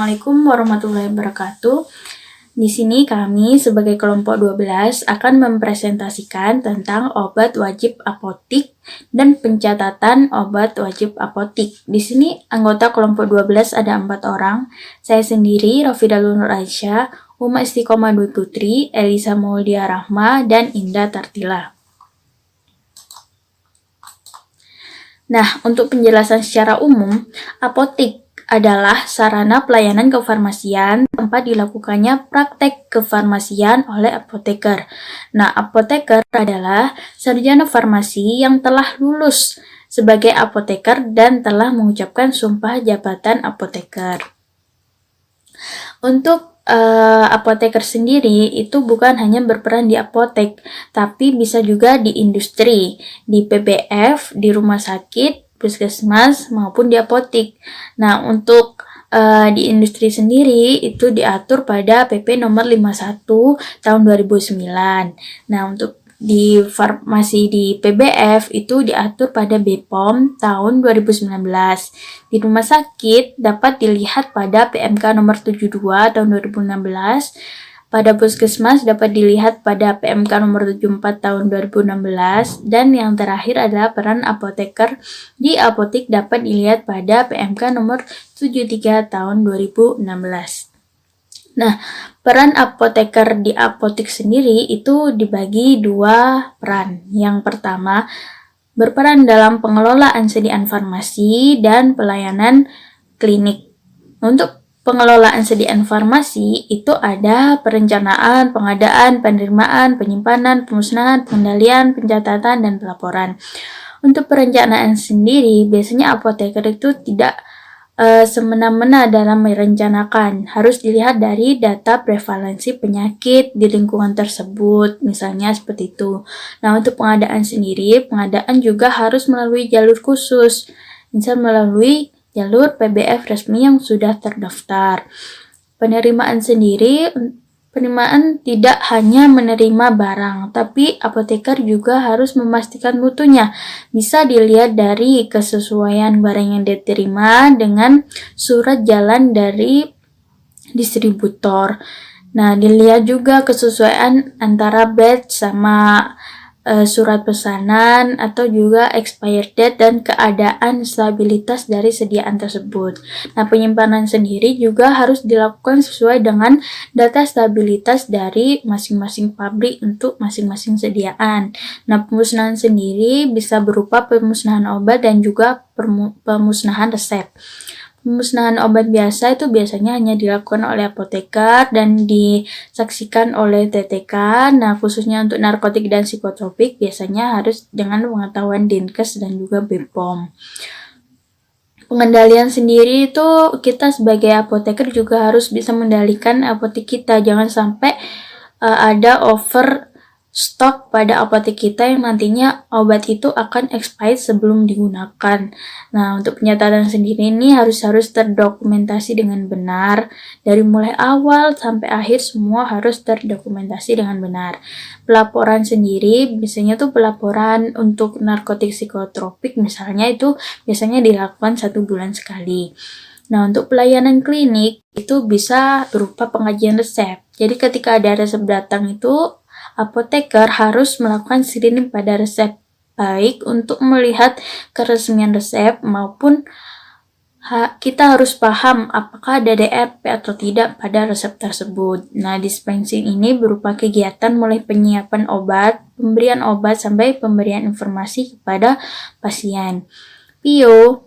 Assalamualaikum warahmatullahi wabarakatuh. Di sini kami sebagai kelompok 12 akan mempresentasikan tentang obat wajib apotik dan pencatatan obat wajib apotik. Di sini anggota kelompok 12 ada 4 orang. Saya sendiri, Rafidalun Nur Aisyah, Uma Istiqomah Dwi Putri, Elisa Maulia Rahma, dan Indah Tartila. Nah, untuk penjelasan secara umum, apotik adalah sarana pelayanan kefarmasian tempat dilakukannya praktek kefarmasian oleh apoteker. Nah, apoteker adalah sarjana farmasi yang telah lulus sebagai apoteker dan telah mengucapkan sumpah jabatan apoteker. Untuk apoteker sendiri itu bukan hanya berperan di apotek, tapi bisa juga di industri, di PBF, di rumah sakit, puskesmas, maupun di apotik. Nah, untuk di industri sendiri itu diatur pada PP nomor 51 tahun 2009. Nah, untuk di farmasi di PBF itu diatur pada BPOM tahun 2019. Di rumah sakit dapat dilihat pada PMK nomor 72 tahun 2016. Pada puskesmas dapat dilihat pada PMK nomor 74 tahun 2016. Dan yang terakhir adalah peran apoteker di apotik dapat dilihat pada PMK nomor 73 tahun 2016. Nah, peran apoteker di apotik sendiri itu dibagi 2 peran. Yang pertama, berperan dalam pengelolaan sediaan farmasi dan pelayanan klinik. Untuk pengelolaan sediaan farmasi itu ada perencanaan, pengadaan, penerimaan, penyimpanan, pemusnahan, pengendalian, pencatatan, dan pelaporan. Untuk perencanaan sendiri, biasanya apoteker itu tidak semena-mena dalam merencanakan. Harus dilihat dari data prevalensi penyakit di lingkungan tersebut, misalnya seperti itu. Nah, untuk pengadaan sendiri, pengadaan juga harus melalui jalur khusus, misal melalui jalur PBF resmi yang sudah terdaftar. Penerimaan sendiri, penerimaan tidak hanya menerima barang, tapi apoteker juga harus memastikan mutunya. Bisa dilihat dari kesesuaian barang yang diterima dengan surat jalan dari distributor. Nah, dilihat juga kesesuaian antara batch sama surat pesanan atau juga expired date dan keadaan stabilitas dari sediaan tersebut. Nah, penyimpanan sendiri juga harus dilakukan sesuai dengan data stabilitas dari masing-masing pabrik untuk masing-masing sediaan. Nah, pemusnahan sendiri bisa berupa pemusnahan obat dan juga pemusnahan resep. Pemusnahan obat biasa itu biasanya hanya dilakukan oleh apoteker dan disaksikan oleh TTK. Nah, khususnya untuk narkotik dan psikotropik biasanya harus dengan pengetahuan Dinkes dan juga BPOM. Pengendalian sendiri itu kita sebagai apoteker juga harus bisa mengendalikan apotek kita. Jangan sampai ada over stok pada apotek kita yang nantinya obat itu akan expired sebelum digunakan. Nah, untuk penyatatan sendiri ini harus terdokumentasi dengan benar. Dari mulai awal sampai akhir semua harus terdokumentasi dengan benar. Pelaporan sendiri biasanya tuh pelaporan untuk narkotik psikotropik misalnya itu biasanya dilakukan 1 bulan sekali. Nah, untuk pelayanan klinik itu bisa berupa pengajian resep. Jadi ketika ada resep datang itu apoteker harus melakukan screening pada resep, baik untuk melihat keresmian resep maupun kita harus paham apakah ada DRP atau tidak pada resep tersebut. Nah, dispensing ini berupa kegiatan mulai penyiapan obat, pemberian obat, sampai pemberian informasi kepada pasien. PIO,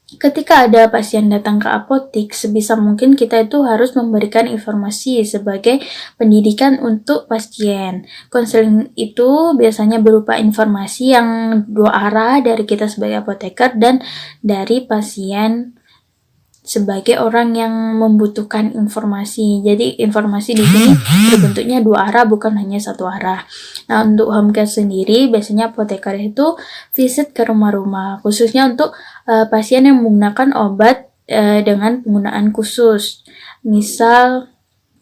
ketika ada pasien datang ke apotik, sebisa mungkin kita itu harus memberikan informasi sebagai pendidikan untuk pasien. Konseling itu biasanya berupa informasi yang 2 arah dari kita sebagai apoteker dan dari pasien sebagai orang yang membutuhkan informasi. Jadi informasi di sini berbentuknya 2 arah, bukan hanya 1 arah. Nah, untuk home care sendiri biasanya apoteker itu visit ke rumah-rumah, khususnya untuk pasien yang menggunakan obat dengan penggunaan khusus. Misal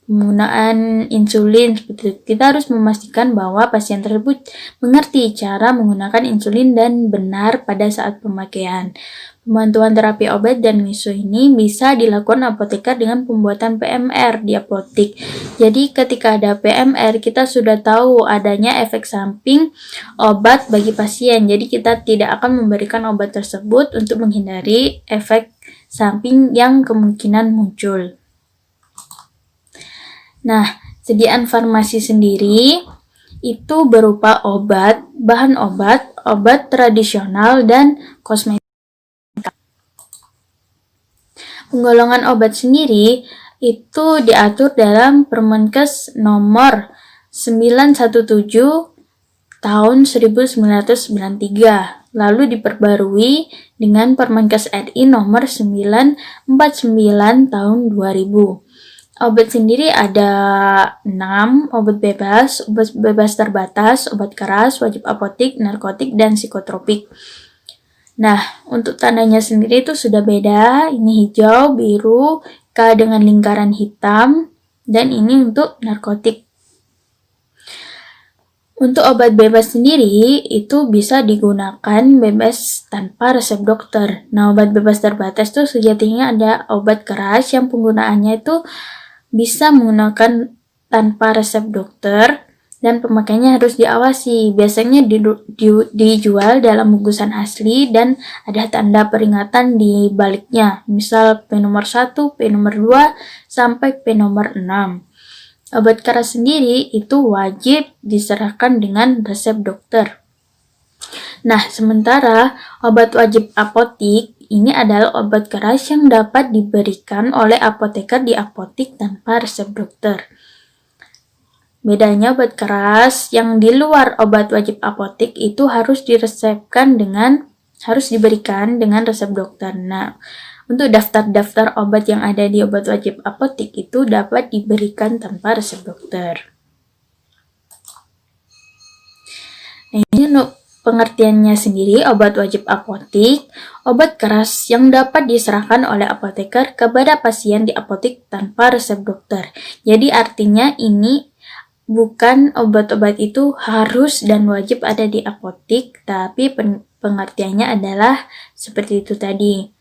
penggunaan insulin seperti itu. Kita harus memastikan bahwa pasien tersebut mengerti cara menggunakan insulin dan benar pada saat pemakaian. Pemantuan terapi obat dan misu ini bisa dilakukan apoteker dengan pembuatan PMR di apotik. Jadi ketika ada PMR, kita sudah tahu adanya efek samping obat bagi pasien. Jadi kita tidak akan memberikan obat tersebut untuk menghindari efek samping yang kemungkinan muncul. Nah, sediaan farmasi sendiri itu berupa obat, bahan obat, obat tradisional, dan kosmetik. Penggolongan obat sendiri itu diatur dalam Permenkes nomor 917 tahun 1993, lalu diperbarui dengan Permenkes RI nomor 949 tahun 2000. Obat sendiri ada 6, obat bebas terbatas, obat keras, wajib apotik, narkotik, dan psikotropik. Nah, untuk tandanya sendiri itu sudah beda, ini hijau, biru, K dengan lingkaran hitam, dan ini untuk narkotik. Untuk obat bebas sendiri, itu bisa digunakan bebas tanpa resep dokter. Nah, obat bebas terbatas itu sejatinya ada obat keras yang penggunaannya itu bisa menggunakan tanpa resep dokter, dan pemakaiannya harus diawasi. Biasanya dijual dalam bungkusan asli dan ada tanda peringatan di baliknya, misal P nomor 1, P nomor 2, sampai P nomor 6. Obat keras sendiri itu wajib diserahkan dengan resep dokter. Nah, sementara obat wajib apotik ini adalah obat keras yang dapat diberikan oleh apoteker di apotik tanpa resep dokter. Bedanya obat keras yang di luar obat wajib apotik itu harus diberikan dengan resep dokter. Nah, untuk daftar-daftar obat yang ada di obat wajib apotik itu dapat diberikan tanpa resep dokter. Nah, ini untuk pengertiannya sendiri, obat wajib apotik, obat keras yang dapat diserahkan oleh apoteker kepada pasien di apotik tanpa resep dokter. Jadi artinya ini bukan obat-obat itu harus dan wajib ada di apotik, tapi pengertiannya adalah seperti itu tadi.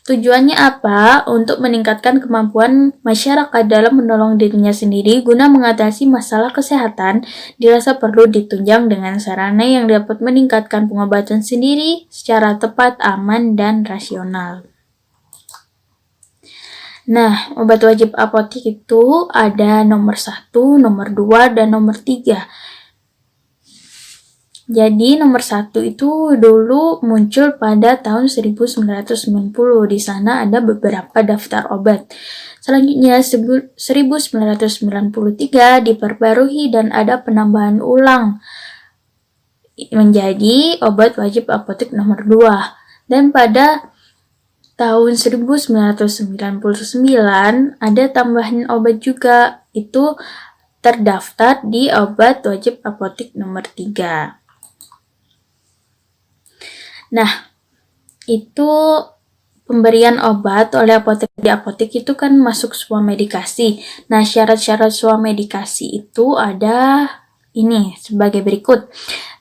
Tujuannya apa? Untuk meningkatkan kemampuan masyarakat dalam menolong dirinya sendiri guna mengatasi masalah kesehatan, dirasa perlu ditunjang dengan sarana yang dapat meningkatkan pengobatan sendiri secara tepat, aman, dan rasional. Nah, obat wajib apotik itu ada nomor 1, nomor 2, dan nomor 3. Jadi nomor 1 itu dulu muncul pada tahun 1990. Di sana ada beberapa daftar obat. Selanjutnya 1993 diperbarui dan ada penambahan ulang menjadi obat wajib apotik nomor 2. Dan pada tahun 1999 ada tambahan obat juga, itu terdaftar di obat wajib apotik nomor 3. Nah, itu pemberian obat oleh apotek di apotek itu kan masuk swamedikasi. Nah, syarat-syarat swamedikasi itu ada ini sebagai berikut.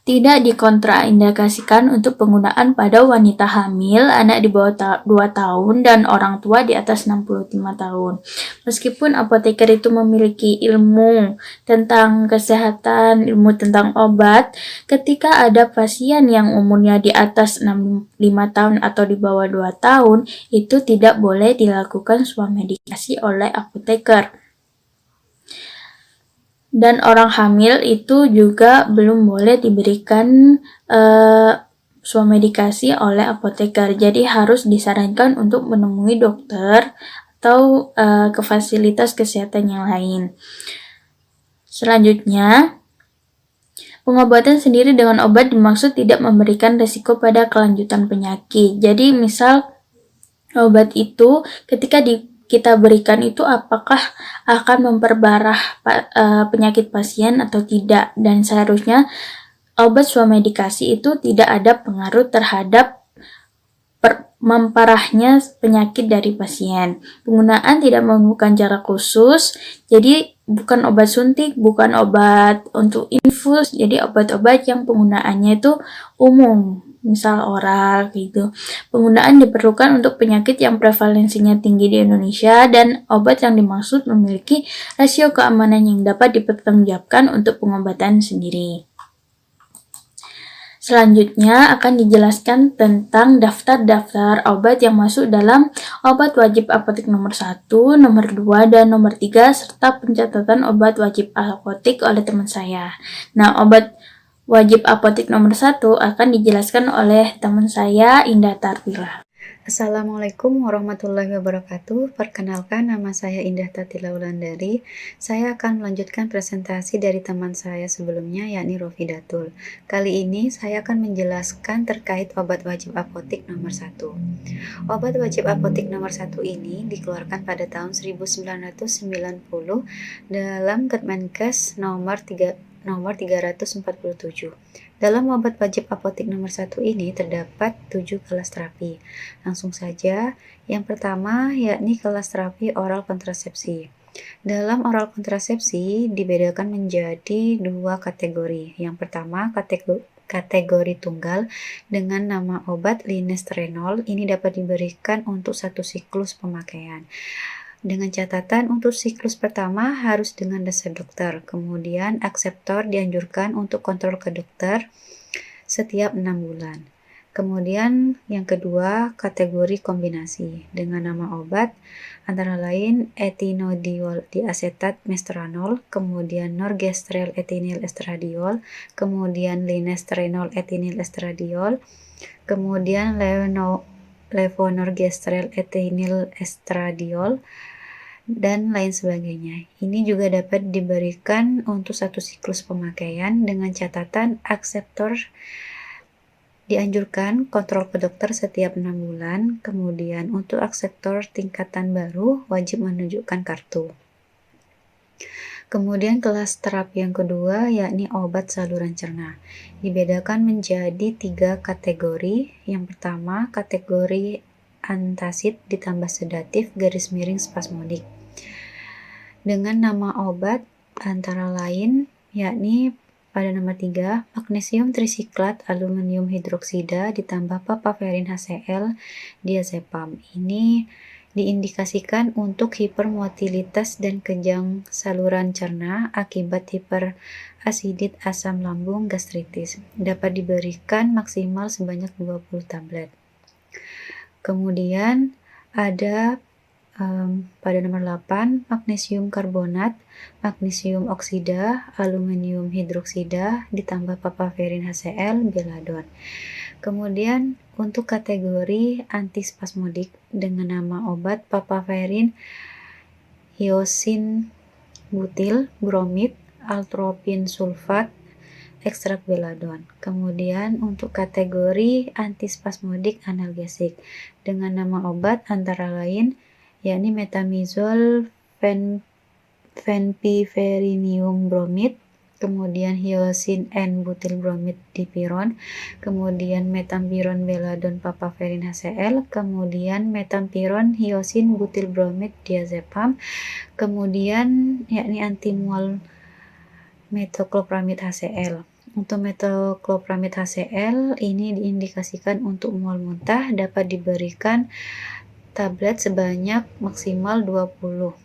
Tidak dikontraindikasikan untuk penggunaan pada wanita hamil, anak di bawah 2 tahun, dan orang tua di atas 65 tahun. Meskipun apoteker itu memiliki ilmu tentang kesehatan, ilmu tentang obat, ketika ada pasien yang umurnya di atas 65 tahun atau di bawah 2 tahun, itu tidak boleh dilakukan swamedikasi oleh apoteker. Dan orang hamil itu juga belum boleh diberikan swamedikasi oleh apoteker. Jadi harus disarankan untuk menemui dokter atau ke fasilitas kesehatan yang lain. Selanjutnya, pengobatan sendiri dengan obat dimaksud tidak memberikan risiko pada kelanjutan penyakit. Jadi misal obat itu ketika kita berikan itu apakah akan memperparah penyakit pasien atau tidak, dan seharusnya obat swamedikasi itu tidak ada pengaruh terhadap memparahnya penyakit dari pasien. Penggunaan tidak memerlukan cara khusus, jadi bukan obat suntik, bukan obat untuk infus, jadi obat-obat yang penggunaannya itu umum misal oral gitu. Penggunaan diperlukan untuk penyakit yang prevalensinya tinggi di Indonesia dan obat yang dimaksud memiliki rasio keamanan yang dapat dipertanggungjawabkan untuk pengobatan sendiri. Selanjutnya akan dijelaskan tentang daftar-daftar obat yang masuk dalam obat wajib apotek nomor 1, nomor 2, dan nomor 3, serta pencatatan obat wajib apotek oleh teman saya. Nah, obat wajib apotek nomor 1 akan dijelaskan oleh teman saya, Indah Tartila. Assalamualaikum warahmatullahi wabarakatuh. Perkenalkan, nama saya Indah Tatila Wulandari. Saya akan melanjutkan presentasi dari teman saya sebelumnya, yakni Rofidatul. Kali ini saya akan menjelaskan terkait obat wajib apotek nomor 1. Obat wajib apotek nomor 1 ini dikeluarkan pada tahun 1990 dalam Kemenkes nomor 347. Dalam obat wajib apotek nomor 1 ini terdapat 7 kelas terapi. Langsung saja, yang pertama yakni kelas terapi oral kontrasepsi. Dalam oral kontrasepsi dibedakan menjadi 2 kategori. Yang pertama kategori tunggal dengan nama obat linestrenol. Ini dapat diberikan untuk 1 siklus pemakaian. Dengan catatan untuk siklus pertama harus dengan resep dokter. Kemudian akseptor dianjurkan untuk kontrol ke dokter setiap 6 bulan. Kemudian yang kedua kategori kombinasi dengan nama obat antara lain etinodiol diasetat mestranol, kemudian norgestrel etinil estradiol, kemudian linestrenol etinil estradiol, kemudian levonorgestrel etinil estradiol, dan lain sebagainya. Ini juga dapat diberikan untuk 1 siklus pemakaian dengan catatan akseptor dianjurkan kontrol ke dokter setiap 6 bulan. Kemudian untuk akseptor tingkatan baru wajib menunjukkan kartu. Kemudian kelas terapi yang kedua yakni obat saluran cerna. Dibedakan menjadi 3 kategori. Yang pertama kategori antacid ditambah sedatif garis miring spasmodik. Dengan nama obat antara lain yakni pada nomor 3 magnesium trisiklat aluminium hidroksida ditambah papaverin HCl diazepam. Ini diindikasikan untuk hipermotilitas dan kejang saluran cerna akibat hiperasidit asam lambung gastritis. Dapat diberikan maksimal sebanyak 20 tablet. Kemudian ada pada nomor 8 magnesium karbonat, magnesium oksida, aluminium hidroksida ditambah papaverin HCl beladon. Kemudian untuk kategori antispasmodik dengan nama obat papaverin hyosin butil bromid atropin sulfat ekstrak beladon. Kemudian untuk kategori antispasmodik analgesik dengan nama obat antara lain yakni metamizol fenpiferinium bromid, kemudian hyosin N-butil bromid dipiron, kemudian metampiron beladon papaverin HCl, kemudian metampiron hyosin butil bromid diazepam, kemudian yakni antimual metoclopramid HCl. Untuk metoclopramid HCl ini diindikasikan untuk mual muntah, dapat diberikan tablet sebanyak maksimal 20.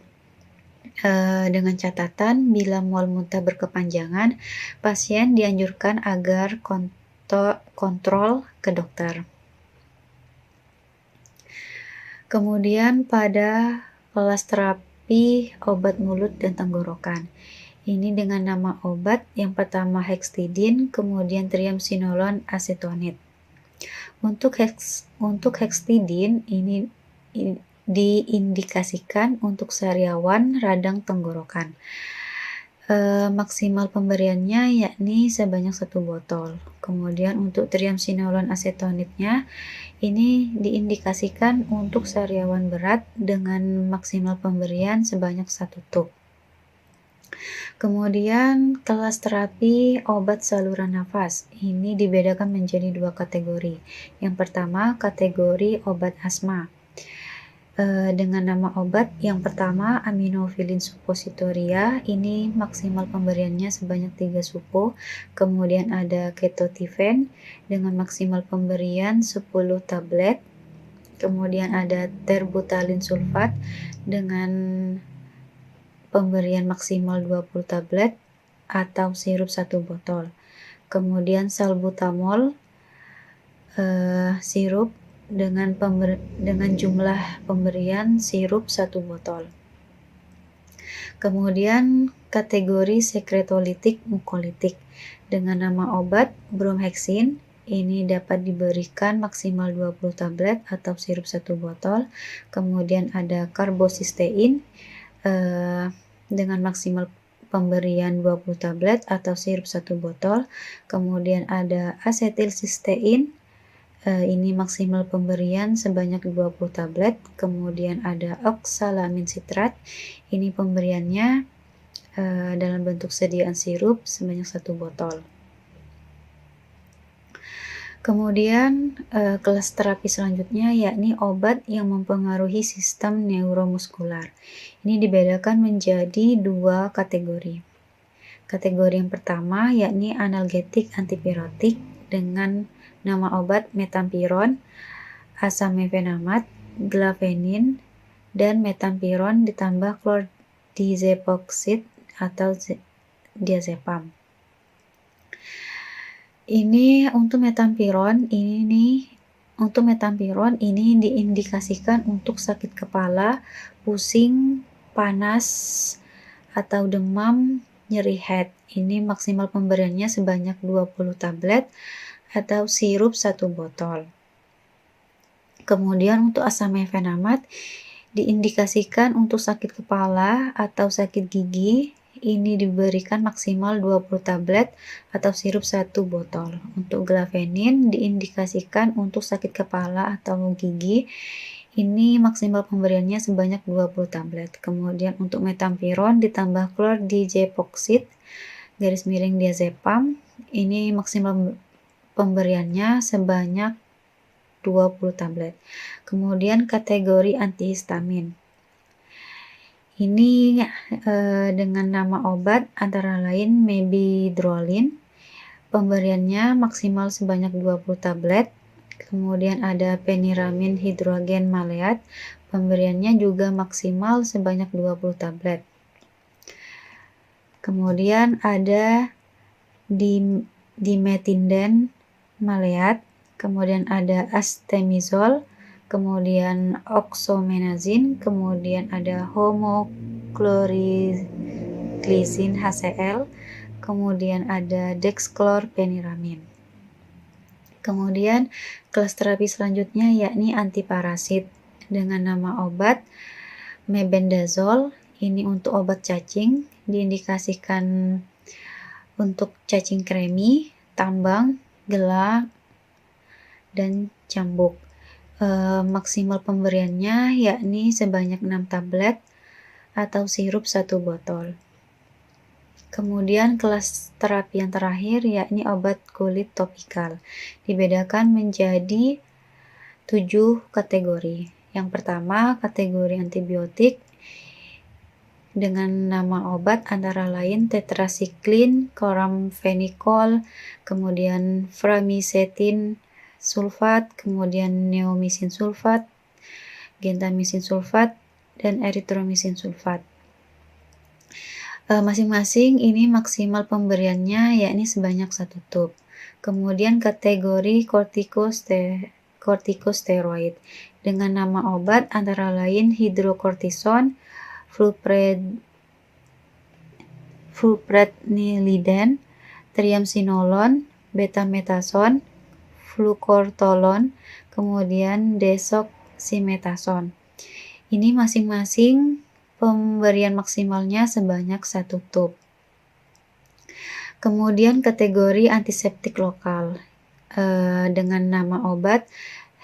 Dengan catatan bila mual muntah berkepanjangan, pasien dianjurkan agar kontrol ke dokter. Kemudian pada kelas terapi obat mulut dan tenggorokan. Ini dengan nama obat yang pertama hextidin, kemudian triamcinolone acetonate. Untuk hextidin ini diindikasikan untuk sariawan radang tenggorokan. Maksimal pemberiannya yakni sebanyak 1 botol. Kemudian untuk triamcinolone acetonate-nya ini diindikasikan untuk sariawan berat dengan maksimal pemberian sebanyak 1 tub. Kemudian kelas terapi obat saluran nafas ini dibedakan menjadi 2 kategori. Yang pertama kategori obat asma. dengan nama obat yang pertama aminofilin suppositoria, ini maksimal pemberiannya sebanyak 3 supo. Kemudian ada ketotifen dengan maksimal pemberian 10 tablet. Kemudian ada terbutalin sulfat dengan pemberian maksimal 20 tablet atau sirup 1 botol. Kemudian salbutamol sirup dengan jumlah pemberian sirup 1 botol. Kemudian kategori sekretolitik mukolitik dengan nama obat bromheksin, ini dapat diberikan maksimal 20 tablet atau sirup 1 botol. Kemudian ada karbosistein dengan maksimal pemberian 20 tablet atau sirup 1 botol. Kemudian ada asetilsistein, ini maksimal pemberian sebanyak 20 tablet. Kemudian ada oksalamin sitrat, ini pemberiannya dalam bentuk sediaan sirup sebanyak 1 botol. Kemudian kelas terapi selanjutnya yakni obat yang mempengaruhi sistem neuromuskular. Ini dibedakan menjadi 2 kategori. Kategori yang pertama yakni analgetik antipirotik dengan nama obat metampiron, asamefenamat, glavenin, dan metampiron ditambah chlordiazepam atau diazepam. Ini untuk metampiron ini diindikasikan untuk sakit kepala, pusing, panas, atau demam, nyeri head. Ini maksimal pemberiannya sebanyak 20 tablet atau sirup 1 botol. Kemudian untuk asamefenamat diindikasikan untuk sakit kepala atau sakit gigi, ini diberikan maksimal 20 tablet atau sirup 1 botol. Untuk glavenin diindikasikan untuk sakit kepala atau gigi, ini maksimal pemberiannya sebanyak 20 tablet. Kemudian untuk metampiron ditambah chlordiazepam diazepam, ini maksimal pemberiannya sebanyak 20 tablet. Kemudian kategori antihistamin. Ini dengan nama obat antara lain mebidrolin, pemberiannya maksimal sebanyak 20 tablet. Kemudian ada peniramin hidrogen maleat, pemberiannya juga maksimal sebanyak 20 tablet. Kemudian ada dimetinden maleat, kemudian ada astemizol, kemudian oxomenazin, kemudian ada homochlorglycine HCl, kemudian ada dexclorpeniramin. Kemudian kelas terapi selanjutnya yakni antiparasit dengan nama obat mebendazole, ini untuk obat cacing, diindikasikan untuk cacing kremi, tambang, gelak, dan cambuk. Maksimal pemberiannya yakni sebanyak 6 tablet atau sirup 1 botol. Kemudian kelas terapi yang terakhir yakni obat kulit topikal, dibedakan menjadi 7 kategori. Yang pertama kategori antibiotik dengan nama obat antara lain tetrasiklin, chloramphenicol, kemudian framisetin sulfat, kemudian neomisin sulfat, gentamisin sulfat, dan eritromisin sulfat. Masing-masing ini maksimal pemberiannya yakni sebanyak 1 tub. Kemudian kategori kortikosteroid dengan nama obat antara lain hidrokortison, flupredniliden, triamcinolone, betametason, flukortolon, kemudian desoximetason. Ini masing-masing pemberian maksimalnya sebanyak 1 tub. Kemudian kategori antiseptik lokal dengan nama obat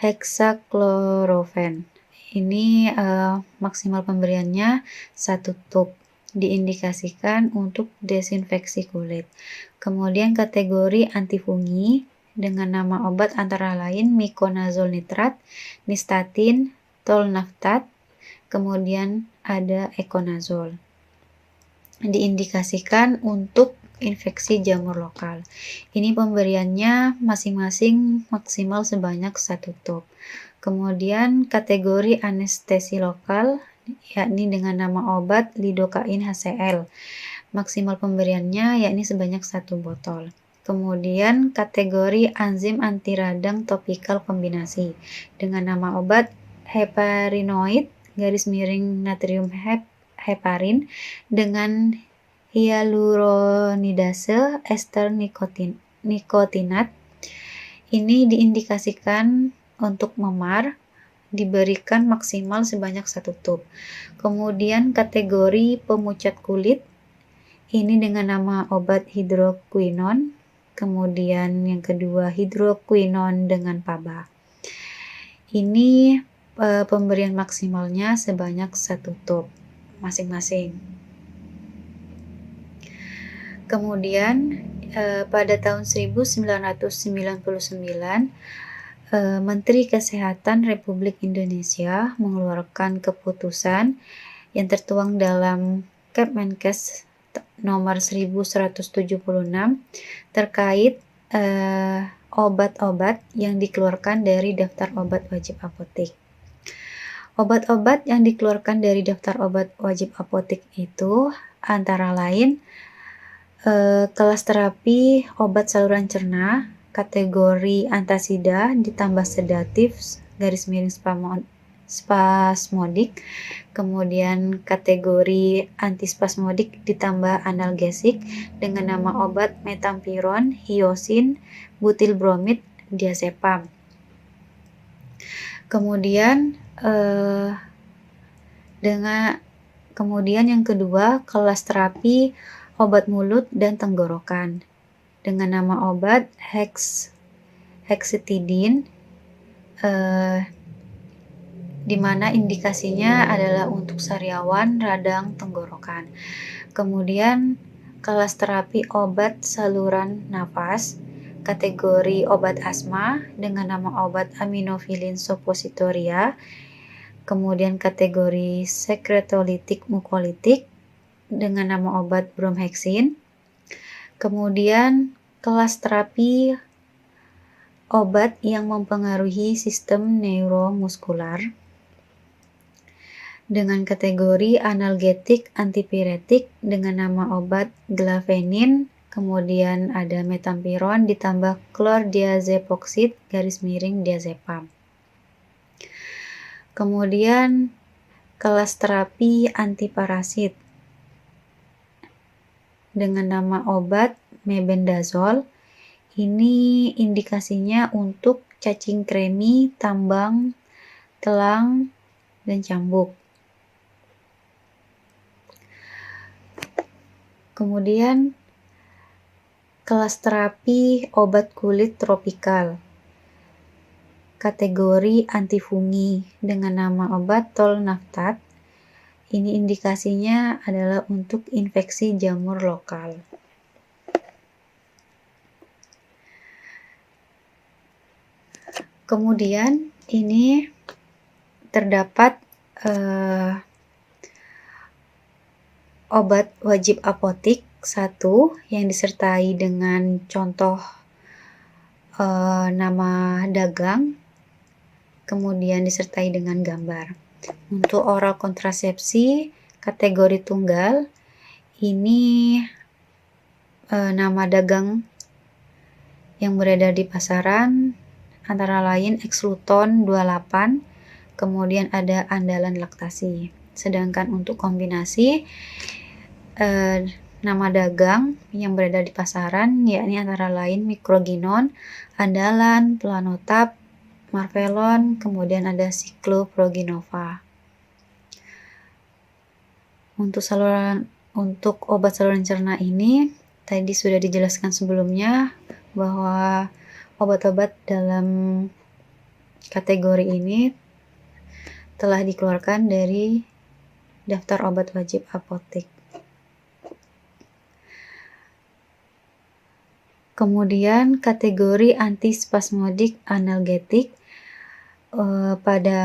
hexaklorofen. Ini maksimal pemberiannya 1 tub, diindikasikan untuk desinfeksi kulit. Kemudian kategori antifungi dengan nama obat antara lain miconazole nitrat, nystatin, tolnaftat, kemudian ada econazole. Diindikasikan untuk infeksi jamur lokal. Ini pemberiannya masing-masing maksimal sebanyak 1 tub. Kemudian kategori anestesi lokal, yakni dengan nama obat lidocain HCl. Maksimal pemberiannya yakni sebanyak 1 botol. Kemudian kategori enzim anti radang topikal kombinasi dengan nama obat heparinoid _natrium heparin dengan hyaluronidase ester nikotinat. Ini diindikasikan untuk memar, diberikan maksimal sebanyak 1 tub. Kemudian kategori pemucat kulit, ini dengan nama obat hidroquinon. Kemudian yang kedua hidroquinon dengan PABA. Ini pemberian maksimalnya sebanyak 1 tub masing-masing. Kemudian pada tahun 1999 Menteri Kesehatan Republik Indonesia mengeluarkan keputusan yang tertuang dalam Kepmenkes nomor 1176 terkait obat-obat yang dikeluarkan dari daftar obat wajib apotek. Obat-obat yang dikeluarkan dari daftar obat wajib apotek itu antara lain kelas terapi obat saluran cerna, kategori antasida ditambah sedatif _spasmodik, kemudian kategori antispasmodik ditambah analgesik dengan nama obat metampiron, hiosin, butilbromid, diazepam. Kemudian yang kedua kelas terapi obat mulut dan tenggorokan dengan nama obat hexetidin, di mana indikasinya adalah untuk sariawan radang tenggorokan. Kemudian kelas terapi obat saluran nafas, kategori obat asma dengan nama obat aminofilin suppositoria, kemudian kategori sekretolitik mukolitik dengan nama obat bromhexin. Kemudian kelas terapi obat yang mempengaruhi sistem neuromuskular dengan kategori analgetik antipiretik dengan nama obat glavenin, kemudian ada metampiron ditambah chlordiazepoksid _diazepam. Kemudian kelas terapi antiparasit dengan nama obat mebendazole. Ini indikasinya untuk cacing kremi, tambang, telang, dan cambuk. Kemudian kelas terapi obat kulit tropikal, kategori antifungi dengan nama obat tolnaftat. Ini indikasinya adalah untuk infeksi jamur lokal. Kemudian ini terdapat obat wajib apotik 1 yang disertai dengan contoh nama dagang, kemudian disertai dengan gambar. Untuk oral kontrasepsi kategori tunggal, ini nama dagang yang beredar di pasaran antara lain Exluton 28, kemudian ada andalan laktasi. Sedangkan untuk kombinasi nama dagang yang beredar di pasaran yakni antara lain Microgynon, Andalan, Planotab, Marvelon, kemudian ada Cycloproginova. Untuk obat saluran cerna ini tadi sudah dijelaskan sebelumnya bahwa obat-obat dalam kategori ini telah dikeluarkan dari daftar obat wajib apotek. Kemudian kategori antispasmodik analgetik pada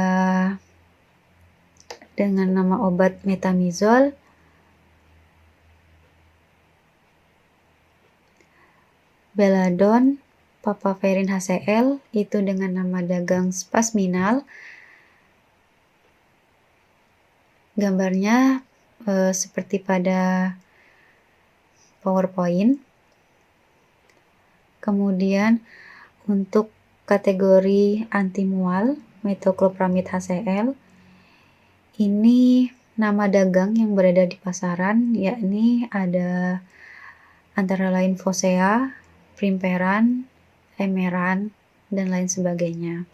dengan nama obat metamizol, Belladon, Papaverin HCl itu dengan nama dagang Spasminal. Gambarnya seperti pada PowerPoint. Kemudian untuk kategori antimual, metoclopramid HCl, ini nama dagang yang berada di pasaran, yakni ada antara lain Fosea, Primperan, Emeran, dan lain sebagainya.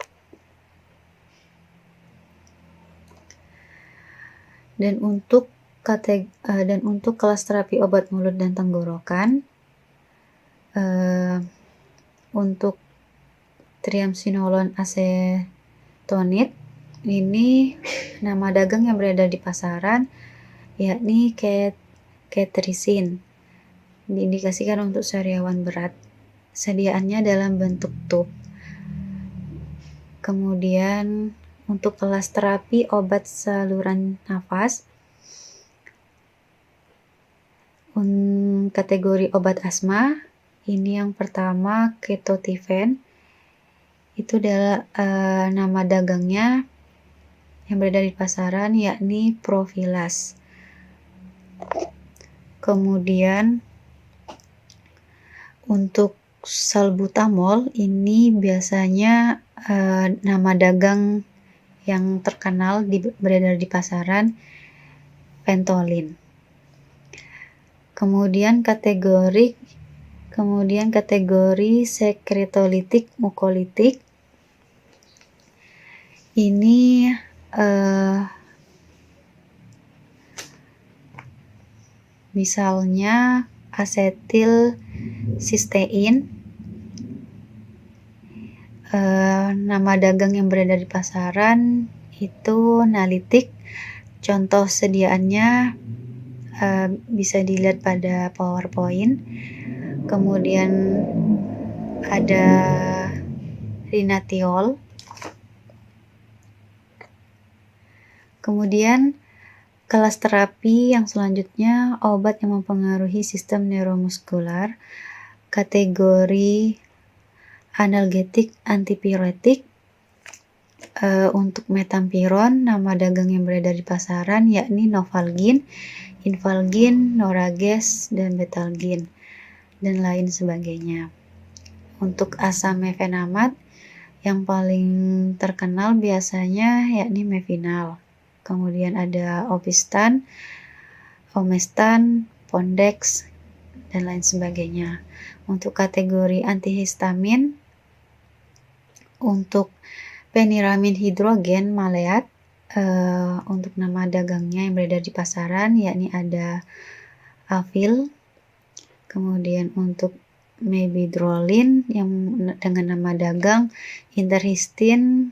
Dan untuk kelas terapi obat mulut dan tenggorokan, untuk triamcinolone acetonide, ini nama dagang yang berada di pasaran, yakni ketrisin. Diindikasikan untuk sariawan berat. Sediaannya dalam bentuk tub. Kemudian untuk kelas terapi obat saluran nafas, kategori obat asma, ini yang pertama ketotifen, itu adalah nama dagangnya yang berada di pasaran, yakni Profilas. Kemudian untuk salbutamol, ini biasanya nama dagang yang terkenal beredar di pasaran, Ventolin. Kemudian kategori sekretolitik mukolitik, ini misalnya asetil sistein, nama dagang yang berada di pasaran itu Nalitik. Contoh sediaannya bisa dilihat pada PowerPoint. Kemudian ada Rinatiol. Kemudian kelas terapi yang selanjutnya obat yang mempengaruhi sistem neuromuskular, kategori analgetik antipiretik. Untuk metampiron, nama dagang yang berada di pasaran yakni Novalgin, Infalgin, Norages, dan Betalgin, dan lain sebagainya. Untuk asam mefenamat, yang paling terkenal biasanya yakni Mefinal. Kemudian ada Opistan, Omestan, Pondex, dan lain sebagainya. Untuk kategori antihistamin, untuk peniramin hidrogen maleat, untuk nama dagangnya yang beredar di pasaran yakni ada Avil. Kemudian untuk mebidrolin yang dengan nama dagang Interhistin,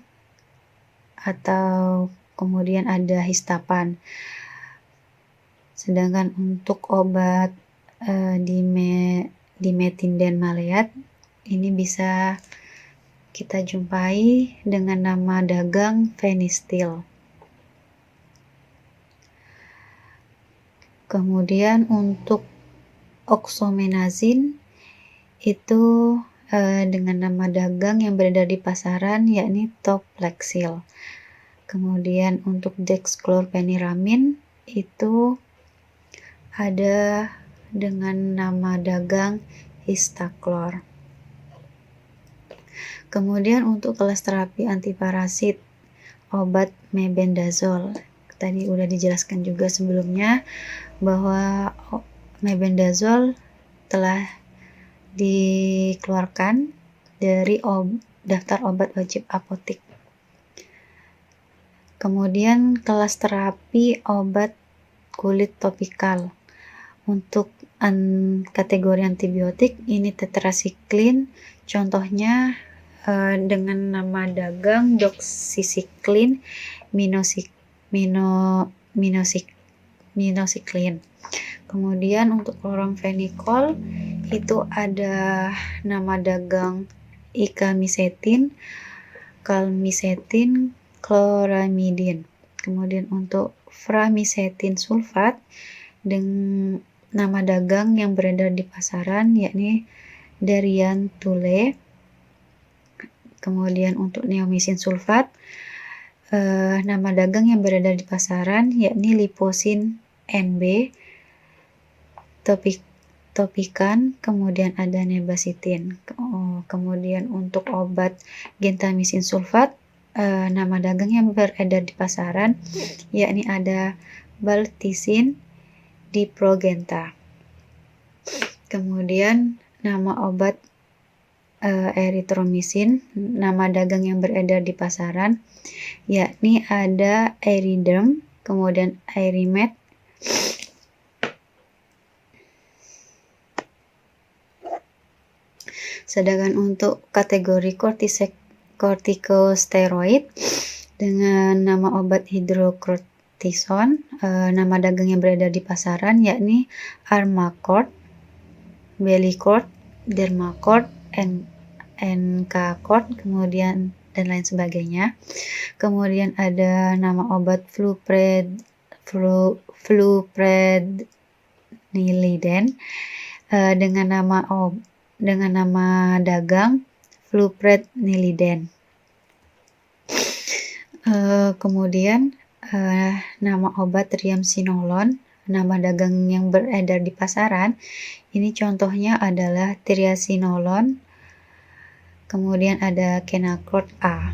atau kemudian ada Histapan. Sedangkan untuk obat dimetinden maleat, ini bisa kita jumpai dengan nama dagang Fenistil. Kemudian untuk oxomenazin itu dengan nama dagang yang beredar di pasaran yakni Toplexil. Kemudian untuk dexclorpeniramin itu ada dengan nama dagang Histaclor. Kemudian untuk kelas terapi antiparasit, obat mebendazol. Tadi udah dijelaskan juga sebelumnya bahwa mebendazol telah dikeluarkan dari daftar obat wajib apotik. Kemudian kelas terapi obat kulit topikal. Untuk kategori antibiotik ini tetrasiklin, contohnya dengan nama dagang doxycycline minocycline. Kemudian untuk kloromfenikol itu ada nama dagang ikamisetin, kalmisetin, chloramidin. Kemudian untuk framisetin sulfat dengan nama dagang yang beredar di pasaran yakni Dariantule. Kemudian untuk neomisin sulfat, nama dagang yang beredar di pasaran yakni liposin NB, topikan, kemudian ada nebasitin. Kemudian untuk obat gentamisin sulfat, nama dagang yang beredar di pasaran yakni ada baltisin diprogenta. Kemudian nama obat eritromisin, nama dagang yang beredar di pasaran yakni ada Eriderm, kemudian Erimet. Sedangkan untuk kategori kortikosteroid dengan nama obat hidrokortison, nama dagang yang beredar di pasaran yakni Armacort, Belicort, Dermacort, Encacort, kemudian dan lain sebagainya. Kemudian ada nama obat flupredniliden dengan nama dagang flupredniliden. Kemudian nama obat triamcinolone, nama dagang yang beredar di pasaran, ini contohnya adalah triamcinolone, kemudian ada Kenacort A.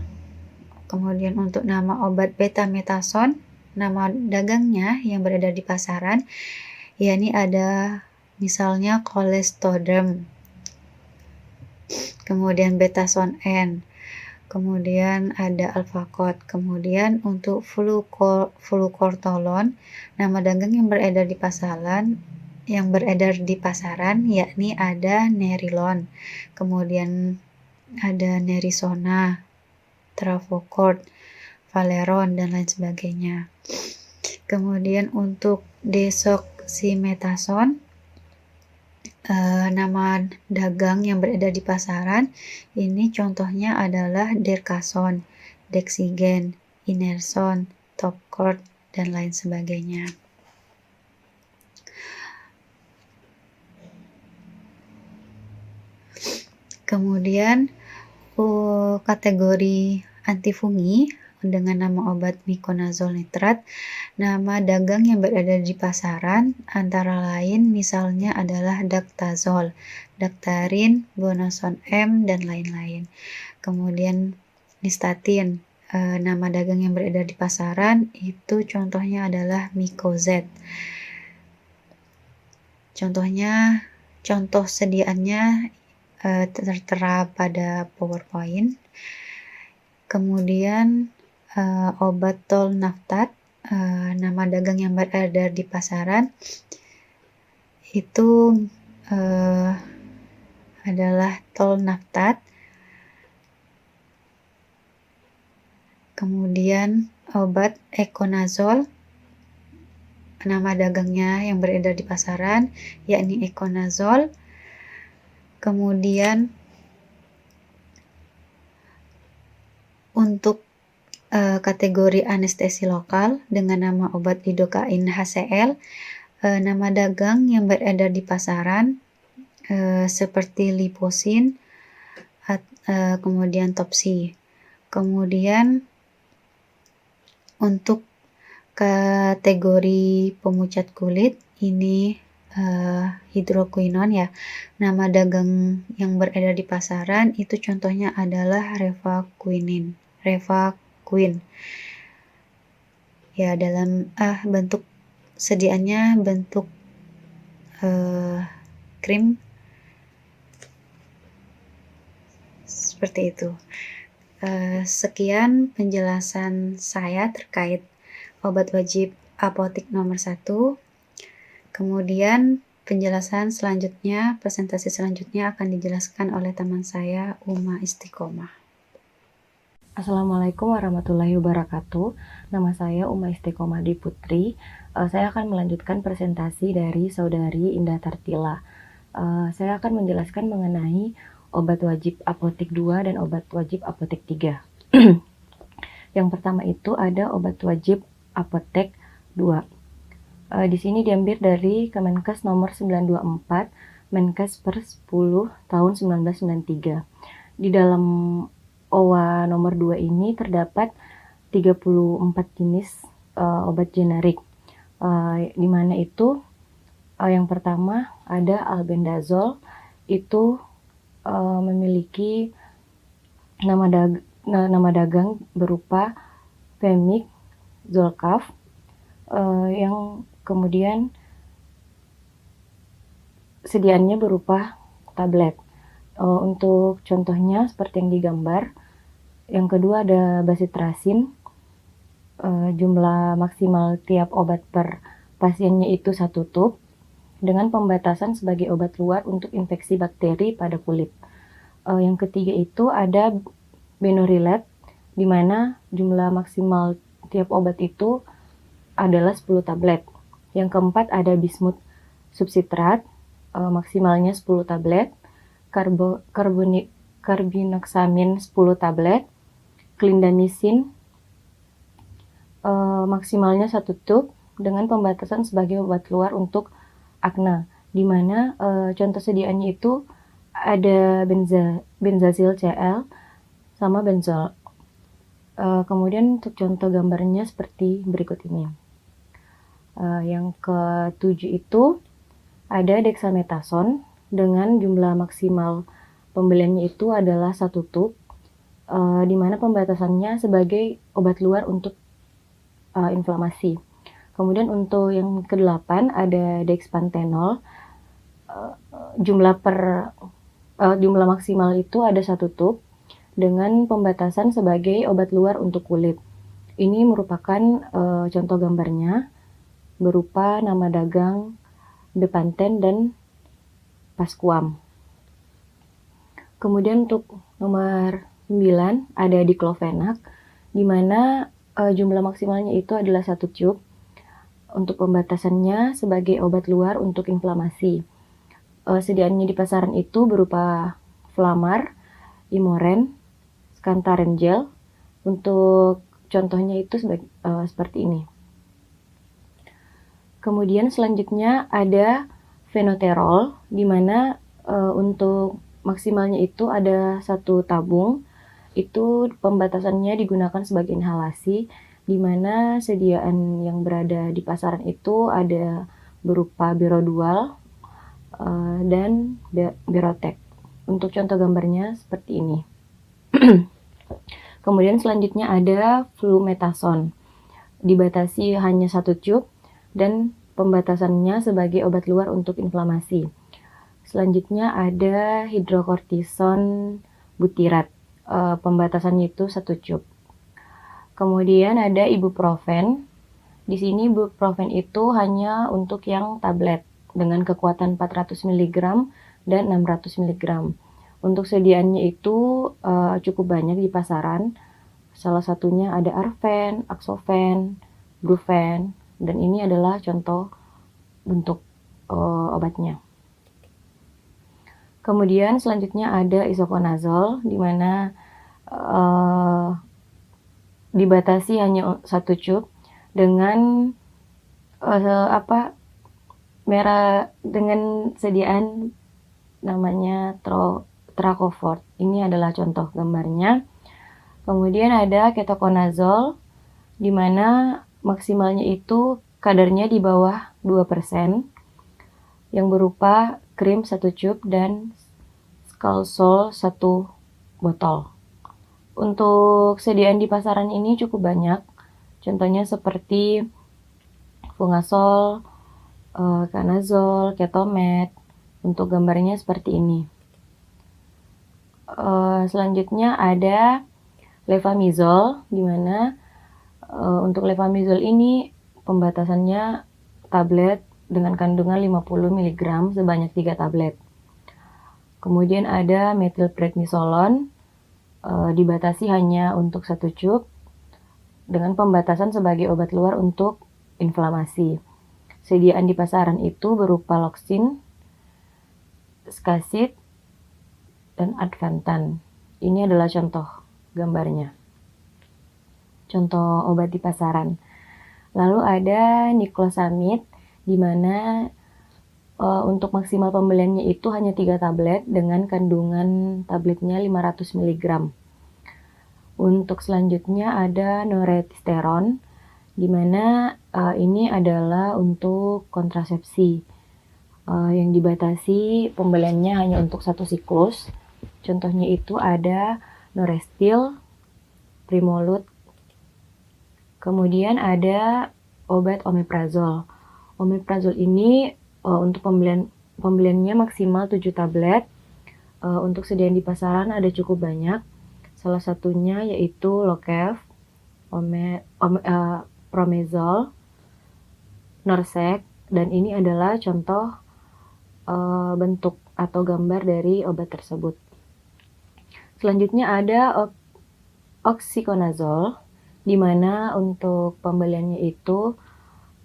Kemudian untuk nama obat betametason, nama dagangnya yang beredar di pasaran, yakni ada misalnya Colestoderm, kemudian Betason N, kemudian ada Alfacort. Kemudian untuk flukortolon, nama dagang yang beredar di pasaran yakni ada Nerilon, kemudian ada Nerisona, Trafocort, Valeron, dan lain sebagainya. Kemudian untuk desoximetason, nama dagang yang beredar di pasaran, ini contohnya adalah Dercason, Dexigen, Inerson, Topcort, dan lain sebagainya. Kemudian kategori antifungi dengan nama obat miconazole nitrat, nama dagang yang beredar di pasaran antara lain misalnya adalah Dactazol, Dactarin, Bonason M, dan lain-lain. Kemudian Nystatin, nama dagang yang beredar di pasaran itu contohnya adalah Micozet. Contoh sediaannya tertera pada PowerPoint. Kemudian obat Tolnaftat, nama dagang yang beredar di pasaran itu adalah Tolnaftat. Kemudian obat Econazole, nama dagangnya yang beredar di pasaran yakni Econazole. Kemudian untuk kategori anestesi lokal dengan nama obat lidocain HCl, nama dagang yang beredar di pasaran seperti Liposin, kemudian Topsi. Kemudian untuk kategori pemucat kulit ini hidroquinon ya, nama dagang yang beredar di pasaran itu contohnya adalah Revaquin. Ya, dalam bentuk sediaannya bentuk krim seperti itu. Sekian penjelasan saya terkait obat wajib apotik nomor 1. Kemudian penjelasan selanjutnya, presentasi selanjutnya akan dijelaskan oleh teman saya, Uma Istiqomah. Assalamualaikum warahmatullahi wabarakatuh. Nama saya Uma Istiqomah Putri. Saya akan melanjutkan presentasi dari Saudari Indah Tartila. Saya akan menjelaskan mengenai obat wajib apotek 2 dan obat wajib apotek 3. Yang pertama itu ada obat wajib apotek Di sini diambil dari Kemenkes nomor 924 Menkes per 10 tahun 1993. Di dalam OWA nomor 2 ini terdapat 34 jenis obat generik, di mana itu yang pertama ada albendazole, itu memiliki nama dagang berupa Femig Zolcaf, yang kemudian sediaannya berupa tablet. Untuk contohnya seperti yang digambar. Yang kedua ada basitrasin, jumlah maksimal tiap obat per pasiennya itu 1 tub, dengan pembatasan sebagai obat luar untuk infeksi bakteri pada kulit. Yang ketiga itu ada benorilat, di mana jumlah maksimal tiap obat itu adalah 10 tablet. Yang keempat ada bismut subsitrat, maksimalnya 10 tablet, karbinoxamin 10 tablet, clindamycin maksimalnya 1 tub, dengan pembatasan sebagai obat luar untuk akne, di mana contoh sediaannya itu ada benzazil CL sama benzol. Kemudian untuk contoh gambarnya seperti berikut ini. Yang ketujuh itu ada dexamethasone dengan jumlah maksimal pembeliannya itu adalah 1 tub, di mana pembatasannya sebagai obat luar untuk inflamasi. Kemudian untuk yang ke-8 ada dexpanthenol, jumlah maksimal itu ada 1 tub dengan pembatasan sebagai obat luar untuk kulit. Ini merupakan contoh gambarnya berupa nama dagang Bepanthen dan Pasquam. Kemudian untuk nomor 9 ada diclofenac, di mana jumlah maksimalnya itu adalah 1 tube, untuk pembatasannya sebagai obat luar untuk inflamasi. Sediaannya di pasaran itu berupa Flamar, Imoren, Skantaren gel. Untuk contohnya itu seperti ini. Kemudian selanjutnya ada Phenoterol, di mana untuk maksimalnya itu ada 1 tabung. Itu pembatasannya digunakan sebagai inhalasi, di mana sediaan yang berada di pasaran itu ada berupa Birodual dan Birotec. Untuk contoh gambarnya seperti ini. Kemudian selanjutnya ada Flumethasone, dibatasi hanya 1 tube dan pembatasannya sebagai obat luar untuk inflamasi. Selanjutnya ada hidrokortison butirat, pembatasannya itu 1 tube. Kemudian ada ibuprofen. Di sini ibuprofen itu hanya untuk yang tablet dengan kekuatan 400 mg dan 600 mg. Untuk sediaannya itu cukup banyak di pasaran. Salah satunya ada Arven, Axoven, Brufen, dan ini adalah contoh bentuk obatnya. Kemudian selanjutnya ada isoconazole, di mana dibatasi hanya 1 tube dengan dengan sediaan namanya Tracofort. Ini adalah contoh gambarnya. Kemudian ada ketoconazole, di mana maksimalnya itu kadarnya di bawah 2%, yang berupa krim 1 tube dan Scalsol 1 botol. Untuk sediaan di pasaran ini cukup banyak, contohnya seperti Fungasol, Canazol, Ketomed. Untuk gambarnya seperti ini. Selanjutnya ada Levamisole, di mana untuk Levamisole ini pembatasannya tablet dengan kandungan 50 mg sebanyak 3 tablet. Kemudian ada metilprednisolon, dibatasi hanya untuk 1 tube dengan pembatasan sebagai obat luar untuk inflamasi. Sediaan di pasaran itu berupa Loxin, Skasid, dan Advantan. Ini adalah contoh gambarnya. Contoh obat di pasaran. Lalu ada niclosamid, di mana untuk maksimal pembeliannya itu hanya 3 tablet dengan kandungan tabletnya 500 mg. Untuk selanjutnya ada noretisteron, di mana ini adalah untuk kontrasepsi yang dibatasi pembeliannya hanya untuk 1 siklus. Contohnya itu ada Norestil, Primolut, kemudian ada obat omeprazol. Omeprazol ini untuk pembeliannya maksimal 7 tablet. Untuk sediaan di pasaran ada cukup banyak. Salah satunya yaitu Lokev, Promezol, Norsec, dan ini adalah contoh bentuk atau gambar dari obat tersebut. Selanjutnya ada oxyconazole, di mana untuk pembeliannya itu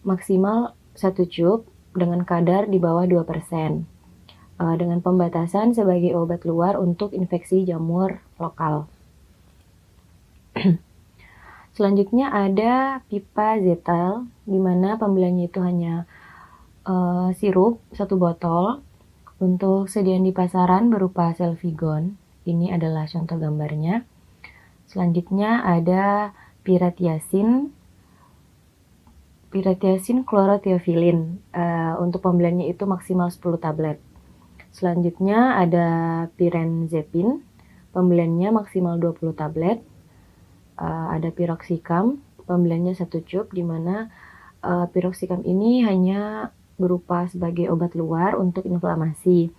maksimal 1 cup dengan kadar di bawah 2%, dengan pembatasan sebagai obat luar untuk infeksi jamur lokal. Selanjutnya ada pipazetal, di mana pembeliannya itu hanya sirup 1 botol. Untuk sediaan di pasaran berupa Selvigon, ini adalah contoh gambarnya. Selanjutnya ada piratiasin klorotiofilin, untuk pembeliannya itu maksimal 10 tablet. Selanjutnya ada pirenzepin, pembeliannya maksimal 20 tablet. Ada piroxicam, pembeliannya 1 cup, di mana piroxicam ini hanya berupa sebagai obat luar untuk inflamasi.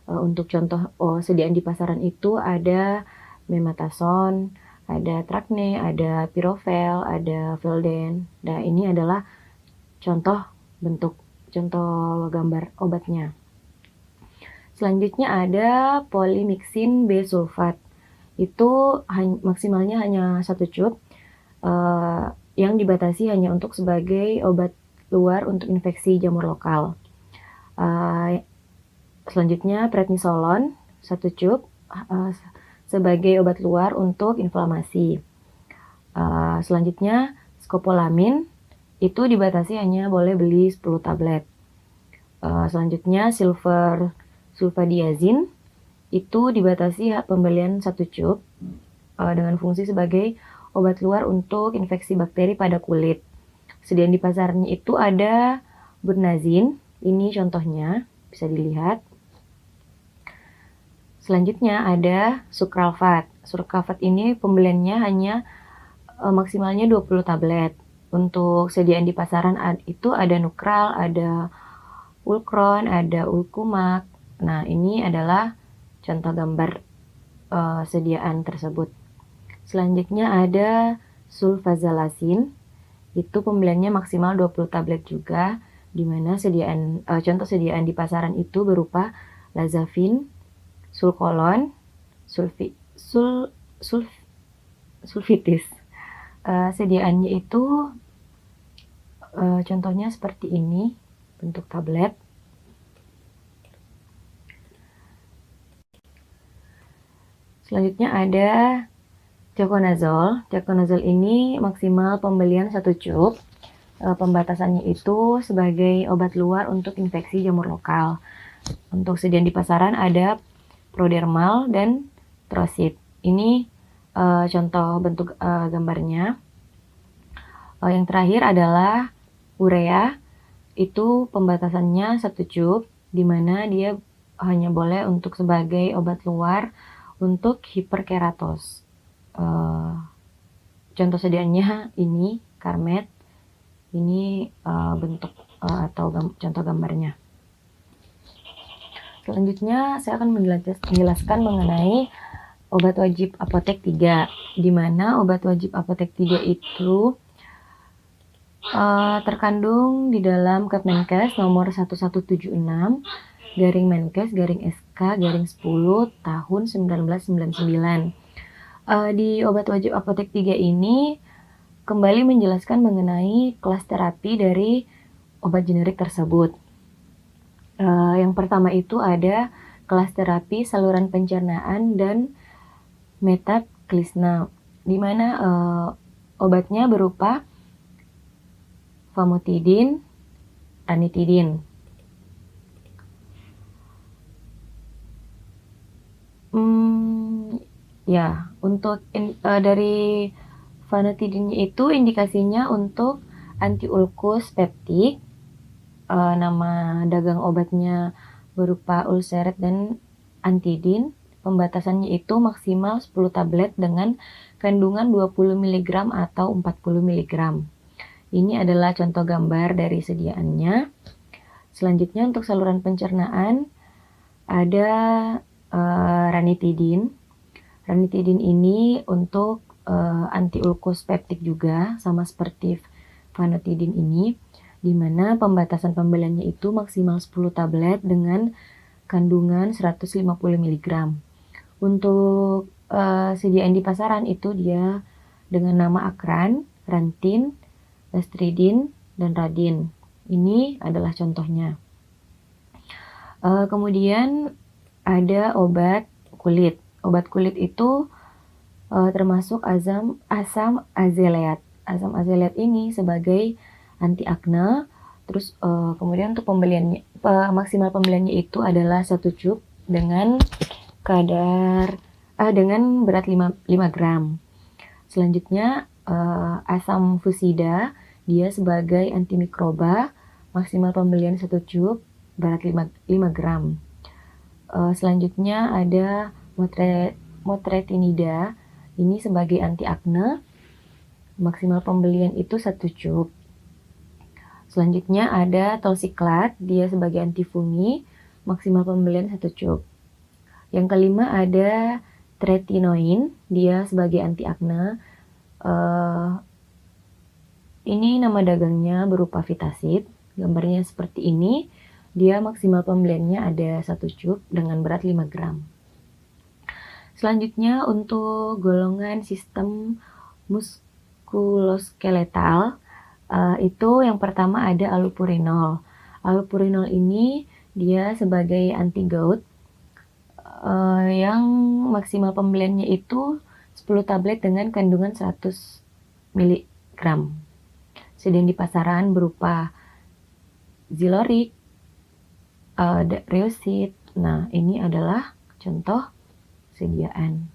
Untuk contoh sediaan di pasaran itu ada memetason, ada Trakne, ada Pirovel, ada Velden. Nah, ini adalah contoh gambar obatnya. Selanjutnya ada polymyxin B sulfat. Itu maksimalnya hanya 1 cup, yang dibatasi hanya untuk sebagai obat luar untuk infeksi jamur lokal. Selanjutnya prednisolon 1 cup, sebagai obat luar untuk inflamasi. Selanjutnya skopolamin, itu dibatasi hanya boleh beli 10 tablet. Selanjutnya sulfadiazin, itu dibatasi pembelian 1 cup, dengan fungsi sebagai obat luar untuk infeksi bakteri pada kulit. Sediaan di pasarnya itu ada burnazin, ini contohnya bisa dilihat. Selanjutnya ada sukralfat. Sukralfat ini pembeliannya hanya maksimalnya 20 tablet. Untuk sediaan di pasaran itu ada Nukral, ada Ulkron, ada Ulkumak. Nah, ini adalah contoh gambar sediaan tersebut. Selanjutnya ada sulfazalasin, itu pembeliannya maksimal 20 tablet juga, di mana contoh sediaan di pasaran itu berupa Lazavin, Sulkolon, sulfitis. Sediaannya itu contohnya seperti ini, bentuk tablet. Selanjutnya ada Jaconazole. Jaconazole ini maksimal pembelian 1 cup. Pembatasannya itu sebagai obat luar untuk infeksi jamur lokal. Untuk sediaan di pasaran ada Prodermal dan Trosit. Ini contoh bentuk gambarnya. Yang terakhir adalah urea. Itu pembatasannya 1 cup, di mana dia hanya boleh untuk sebagai obat luar untuk hiperkeratos. Contoh sediaannya ini Carmed. Ini bentuk atau contoh gambarnya. Selanjutnya saya akan menjelaskan mengenai obat wajib apotek 3, di mana obat wajib apotek 3 itu terkandung di dalam Kemenkes nomor 1176 /Menkes/SK/10 tahun 1999. Di obat wajib apotek 3 ini kembali menjelaskan mengenai kelas terapi dari obat generik tersebut. Yang pertama itu ada kelas terapi saluran pencernaan dan metapklisna, di mana obatnya berupa famotidin, ranitidin. Ya, untuk dari famotidin itu indikasinya untuk anti-ulkus peptik. Nama dagang obatnya berupa ulceret dan antidin. Pembatasannya itu maksimal 10 tablet dengan kandungan 20 mg atau 40 mg. Ini adalah contoh gambar dari sediaannya. Selanjutnya untuk saluran pencernaan ada ranitidin. Ranitidin ini untuk anti-ulkus peptik juga, sama seperti famotidin ini, di mana pembatasan pembeliannya itu maksimal 10 tablet dengan kandungan 150 mg. Untuk sediaan di pasaran itu dia dengan nama Akran, Rantin, Lestridin, dan Radin. Ini adalah contohnya. Kemudian ada obat kulit. Obat kulit itu termasuk asam azelaiat. Asam azelaiat ini sebagai anti akne. Terus kemudian untuk pembeliannya, maksimal pembeliannya itu adalah 1 cup dengan dengan berat 5 gram. Selanjutnya asam fusida, dia sebagai antimikroba, maksimal pembelian 1 cup berat 5 gram. Selanjutnya ada motretinida, ini sebagai anti akne, maksimal pembelian itu 1 cup. Selanjutnya ada tolsiklat, dia sebagai antifungi, maksimal pembelian 1 cup. Yang kelima ada tretinoin, dia sebagai anti akne. Ini nama dagangnya berupa Vitasid, gambarnya seperti ini. Dia maksimal pembeliannya ada 1 cup dengan berat 5 gram. Selanjutnya untuk golongan sistem muskuloskeletal, itu yang pertama ada allopurinol. Allopurinol ini dia sebagai anti gout, yang maksimal pembeliannya itu 10 tablet dengan kandungan 100 mg. Sediaan di pasaran berupa Zilorik, Reusit. Nah, ini adalah contoh sediaan.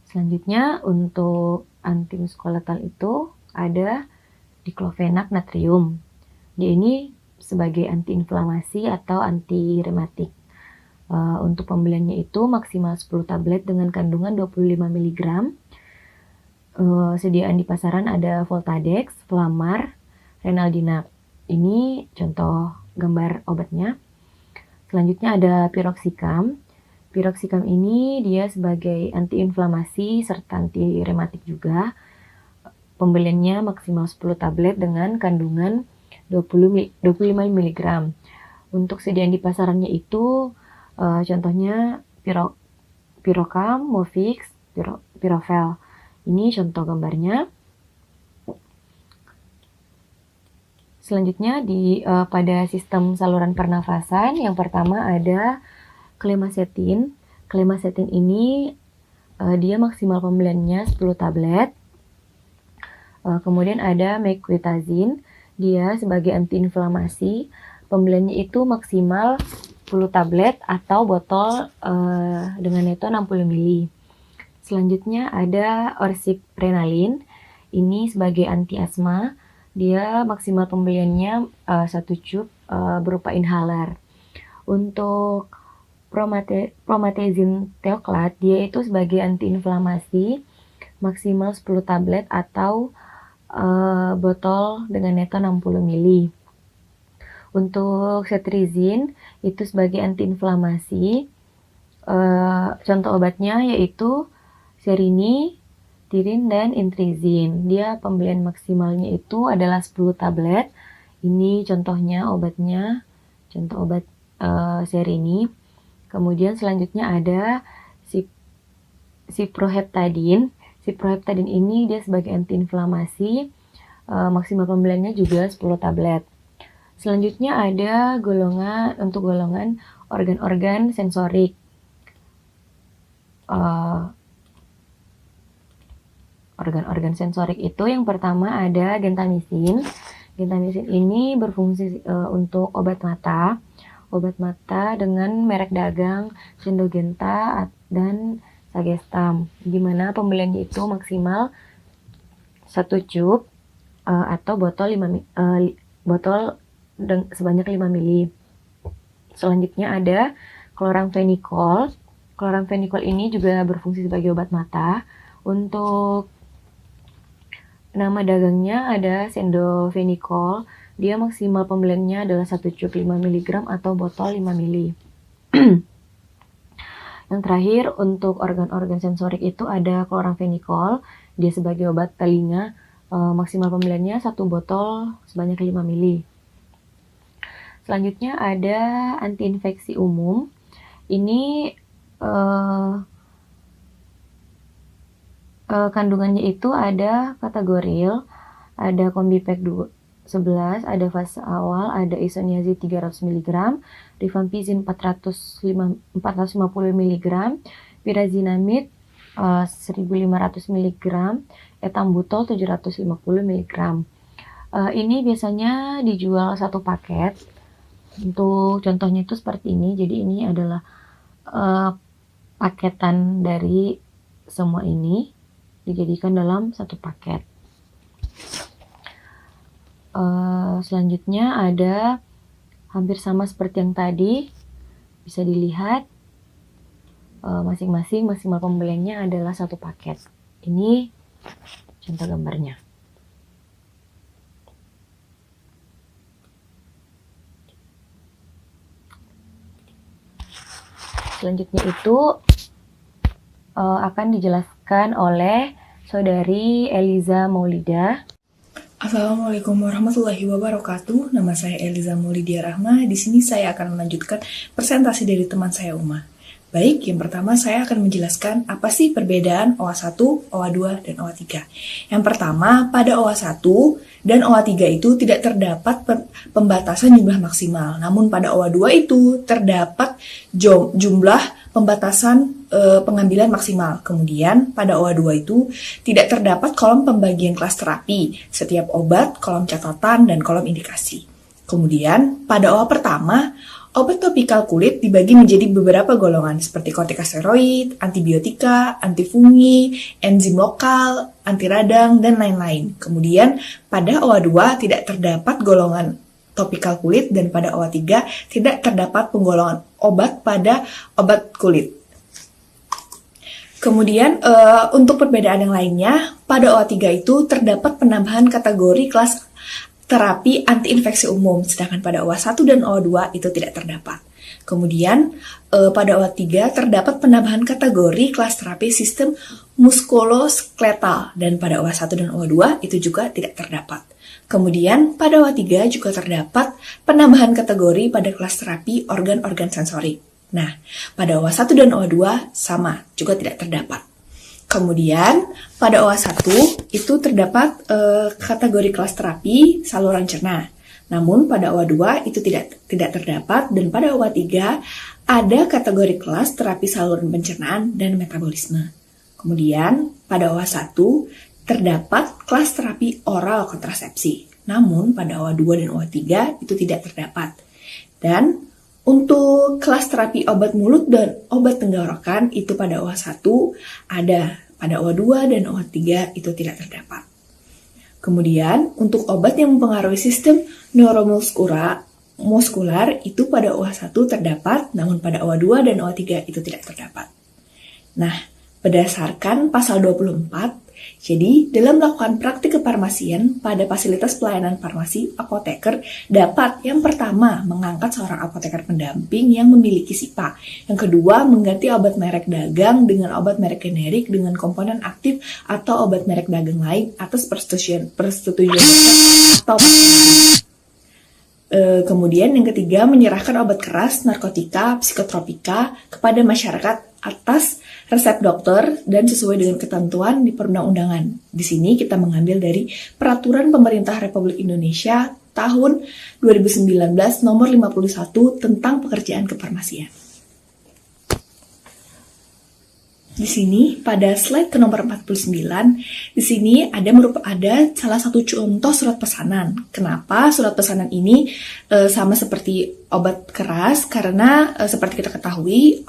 Selanjutnya untuk antimuskuloskeletal itu ada diklofenak natrium. Dia ini sebagai antiinflamasi atau anti rematik. Untuk pembeliannya itu maksimal 10 tablet dengan kandungan 25 mg. Sediaan di pasaran ada Voltadex, Flamar, Renaldinap. Ini contoh gambar obatnya. Selanjutnya ada piroxicam. Piroxicam ini dia sebagai antiinflamasi serta anti rematik juga. Pembeliannya maksimal 10 tablet dengan kandungan 25 mg. Untuk sediaan di pasarannya itu contohnya Pirocam, Movix, Pirofel. Ini contoh gambarnya. Selanjutnya pada sistem saluran pernafasan, yang pertama ada Clemacetine. Clemacetine ini dia maksimal pembeliannya 10 tablet. Kemudian ada Mequitazine, dia sebagai antiinflamasi. Pembeliannya itu maksimal 10 tablet atau botol dengan neto 60 ml. Selanjutnya ada Orsiprenalin, ini sebagai anti asma. Dia maksimal pembeliannya 1 cup berupa inhaler. Untuk promethazine theoclat, dia itu sebagai antiinflamasi, maksimal 10 tablet atau botol dengan neto 60 ml. Untuk cetirizine itu sebagai antiinflamasi. Contoh obatnya yaitu Serini, Tirin, dan Intrizin. Dia pembelian maksimalnya itu adalah 10 tablet. Ini contohnya obatnya, contoh obat Serini. Kemudian selanjutnya ada Ciproheptadine. Ciproheptadine ini dia sebagai antiinflamasi, maksimal pembeliannya juga 10 tablet. Selanjutnya ada untuk golongan organ-organ sensorik. organ-organ sensorik itu yang pertama ada gentamisin. Gentamisin ini berfungsi untuk obat mata dengan merek dagang Syngenta dan Sagestam, di mana pembeliannya itu maksimal 1 cup atau botol sebanyak 5 ml. Selanjutnya ada kloramfenikol. Kloramfenikol ini juga berfungsi sebagai obat mata. Untuk nama dagangnya ada sendofenikol. Dia maksimal pembeliannya adalah 1 cup 5 mg atau botol 5 ml. Yang terakhir untuk organ-organ sensorik itu ada kloramfenikol. Dia sebagai obat telinga, maksimal pembeliannya 1 botol sebanyak 5 ml. Selanjutnya ada antiinfeksi umum. Ini kandungannya itu ada kategoril, ada Kombipek 11, ada fase awal, ada isoniazid 300 mg, rifampicin 450 mg, pyrazinamide 1500 mg, etambutol 750 mg. Ini biasanya dijual 1 paket. Untuk contohnya itu seperti ini. Jadi ini adalah paketan dari semua ini dijadikan dalam 1 paket. Selanjutnya ada hampir sama seperti yang tadi, bisa dilihat masing-masing maksimal pembeliannya adalah 1 paket. Ini contoh gambarnya. Selanjutnya itu akan dijelaskan oleh Saudari Eliza Maulida. Assalamualaikum warahmatullahi wabarakatuh. Nama saya Eliza Maulidia Rahma. Di sini saya akan melanjutkan presentasi dari teman saya Uma. Baik, yang pertama saya akan menjelaskan apa sih perbedaan OA1, OA2, dan OA3. Yang pertama, pada OA1 dan OA3 itu tidak terdapat pembatasan jumlah maksimal. Namun pada OA2 itu terdapat jumlah pembatasan pengambilan maksimal. Kemudian pada OA2 itu tidak terdapat kolom pembagian kelas terapi, setiap obat, kolom catatan, dan kolom indikasi. Kemudian pada OA pertama, obat topikal kulit dibagi menjadi beberapa golongan seperti kortikosteroid, antibiotika, antifungi, enzim lokal, anti radang, dan lain-lain. Kemudian pada OA2 tidak terdapat golongan topikal kulit dan pada OA3 tidak terdapat penggolongan obat pada obat kulit. Kemudian untuk perbedaan yang lainnya, pada OA3 itu terdapat penambahan kategori kelas terapi antiinfeksi umum, sedangkan pada OA1 dan OA2 itu tidak terdapat. Kemudian pada OA3 terdapat penambahan kategori kelas terapi sistem muskuloskeletal, dan pada OA1 dan OA2 itu juga tidak terdapat. Kemudian pada OA3 juga terdapat penambahan kategori pada kelas terapi organ-organ sensorik. Nah, pada OA1 dan OA2 sama, juga tidak terdapat. Kemudian pada OA1 itu terdapat kategori kelas terapi saluran cerna. Namun pada OA2 itu tidak terdapat, dan pada OA3 ada kategori kelas terapi saluran pencernaan dan metabolisme. Kemudian pada OA1 terdapat kelas terapi oral kontrasepsi. Namun pada OA2 dan OA3 itu tidak terdapat. Dan untuk kelas terapi obat mulut dan obat tenggorokan itu pada OA1 ada, pada OA2 dan OA3 itu tidak terdapat. Kemudian untuk obat yang mempengaruhi sistem neuromuskular itu pada OA1 terdapat, namun pada OA2 dan OA3 itu tidak terdapat. Nah, berdasarkan pasal 24, jadi dalam melakukan praktik kefarmasian pada fasilitas pelayanan farmasi, apoteker dapat yang pertama mengangkat seorang apoteker pendamping yang memiliki SIPA. Yang kedua, mengganti obat merek dagang dengan obat merek generik dengan komponen aktif atau obat merek dagang lain atas persetujuan atau kemudian yang ketiga, menyerahkan obat keras, narkotika, psikotropika kepada masyarakat atas resep dokter dan sesuai dengan ketentuan di perundang-undangan. Di sini kita mengambil dari Peraturan Pemerintah Republik Indonesia tahun 2019 nomor 51 tentang pekerjaan kefarmasian. Di sini pada slide ke nomor 49, di sini ada salah satu contoh surat pesanan. Kenapa surat pesanan ini sama seperti obat keras? Karena seperti kita ketahui,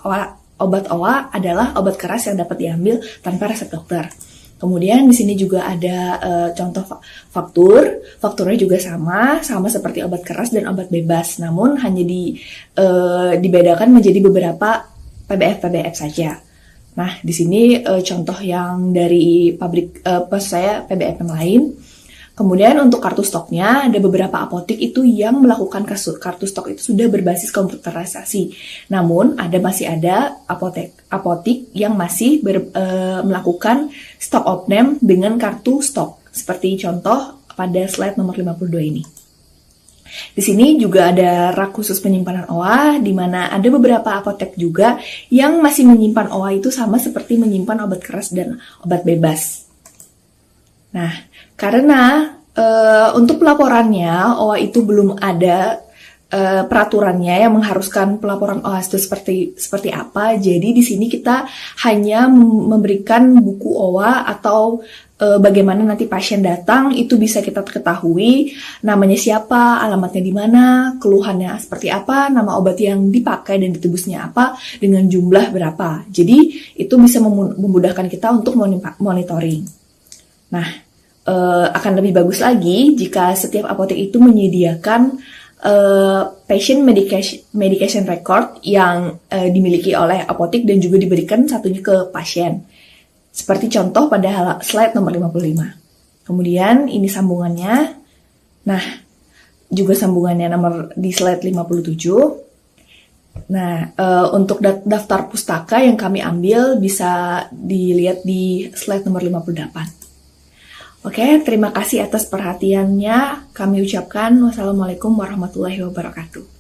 obat OA adalah obat keras yang dapat diambil tanpa resep dokter. Kemudian di sini juga ada contoh faktur. Fakturnya juga sama seperti obat keras dan obat bebas. Namun hanya dibedakan menjadi beberapa PBF saja. Nah, di sini contoh yang dari PBF yang lain. Kemudian untuk kartu stoknya, ada beberapa apotek itu yang melakukan kartu stok itu sudah berbasis komputerisasi. Namun, masih ada apotek yang masih melakukan stock of name dengan kartu stok. Seperti contoh pada slide nomor 52 ini. Di sini juga ada rak khusus penyimpanan OA, di mana ada beberapa apotek juga yang masih menyimpan OA itu sama seperti menyimpan obat keras dan obat bebas. Nah, karena untuk pelaporannya OA itu belum ada peraturannya yang mengharuskan pelaporan OA itu seperti apa. Jadi di sini kita hanya memberikan buku OA atau bagaimana nanti pasien datang itu bisa kita ketahui namanya siapa, alamatnya di mana, keluhannya seperti apa, nama obat yang dipakai dan ditebusnya apa, dengan jumlah berapa. Jadi itu bisa memudahkan kita untuk monitoring. Nah, akan lebih bagus lagi jika setiap apotek itu menyediakan patient medication record yang dimiliki oleh apotek dan juga diberikan satunya ke pasien. Seperti contoh pada slide nomor 55. Kemudian ini sambungannya. Nah, juga sambungannya di slide 57. Nah, untuk daftar pustaka yang kami ambil bisa dilihat di slide nomor 58. Oke, terima kasih atas perhatiannya. Kami ucapkan wassalamualaikum warahmatullahi wabarakatuh.